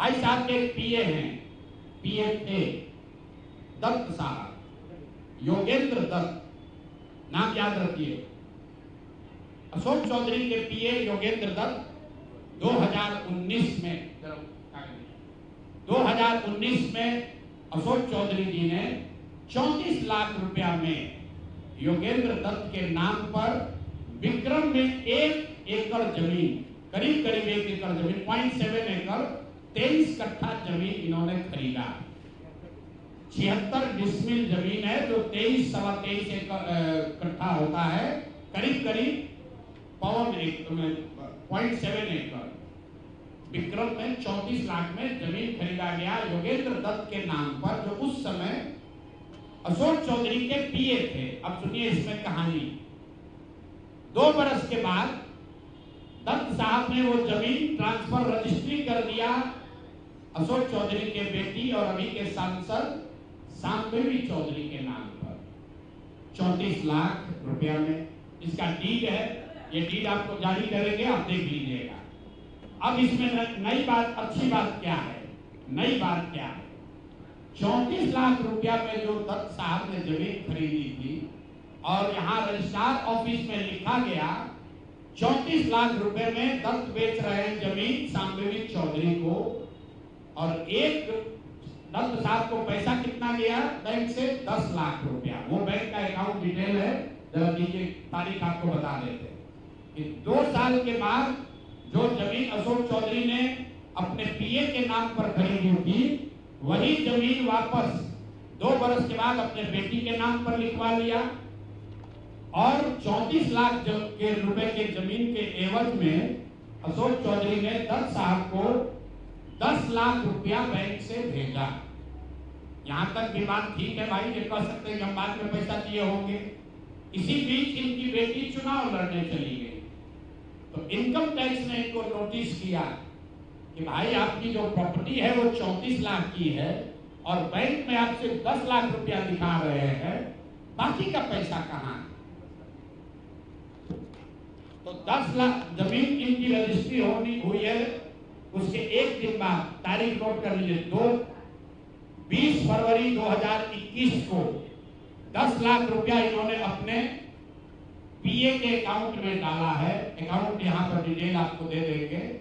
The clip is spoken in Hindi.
भाई साहब के पीए हैं, पीए थे दत्त साहब, योगेंद्र दत्त, नाम याद रखिए। अशोक चौधरी के पीए योगेंद्र दत्त 2019 में अशोक चौधरी जी ने 34 लाख रुपया में योगेंद्र दत्त के नाम पर विक्रम में 1 एकड़ जमीन, करीब 1 एकड़ जमीन, 0.7 एकड़, 23 कट्ठा जमीन इन्होंने खरीदा। 76 डिसमिल जमीन है जो 23-23 कट्ठा होता है, करीब 0.7 एकड़। विक्रम में 34 लाख में जमीन खरीदा गया योगेंद्र दत्त के नाम पर, जो उस समय अशोक चौधरी के पीए थे। अब सुनिए इसमें कहानी। 2 बरस के बाद दत्त साहब ने वो जमीन ट्रांसफर रजिस्ट्री कर दिया अशोक चौधरी के बेटी और अभी के सांसद शांभवी चौधरी के नाम पर 34 लाख रुपया में। इसका डीड है, ये डीड आपको जारी करेंगे, आप देख लीजिएगा। अब इसमें नई बात, अच्छी बात क्या है, नई बात क्या है? 34 लाख रुपया में जो दत्त साहब ने जमीन खरीदी थी और यहाँ रजिस्ट्रार ऑफिस में लिखा गया 34 लाख रुपए में दत्त बेच रहे हैं जमीन शांभवी चौधरी को, और एक दत्त साहब को पैसा कितना गया बैंक से? 10 लाख रुपया। वो बैंक का अकाउंट डिटेल है, जरा दीजिए, तारीख आपको बता देते कि 2 साल के बाद जो जमीन अशोक चौधरी ने अपने पीए के नाम पर खरीदी थी, वही जमीन वापस 2 बरस के बाद अपने बेटी के नाम पर लिखवा लिया, और 34 लाख के रुपए के जमीन के एवज में अशोक चौधरी ने दत्त साहब को 10 लाख रुपया बैंक से भेजा। यहां तक भी बात ठीक है भाई, ये कह सकते हैं कि हम बाद में पैसा दिए होंगे। इसी बीच इनकी बेटी चुनाव लड़ने चली गई, तो इनकम टैक्स ने इनको नोटिस किया कि भाई आपकी जो प्रॉपर्टी है वो 34 लाख की है और बैंक में आपसे 10 लाख रुपया दिखा रहे हैं, बाकी का पैसा कहां? तो 10 लाख जमीन इनकी रजिस्ट्री हुई है। उसके एक दिन बाद, तारीख नोट कर लीजिए, 20 फरवरी 2021 को 10 लाख रुपया इन्होंने अपने पीए के अकाउंट में डाला है। अकाउंट यहां पर डिटेल आपको दे देंगे।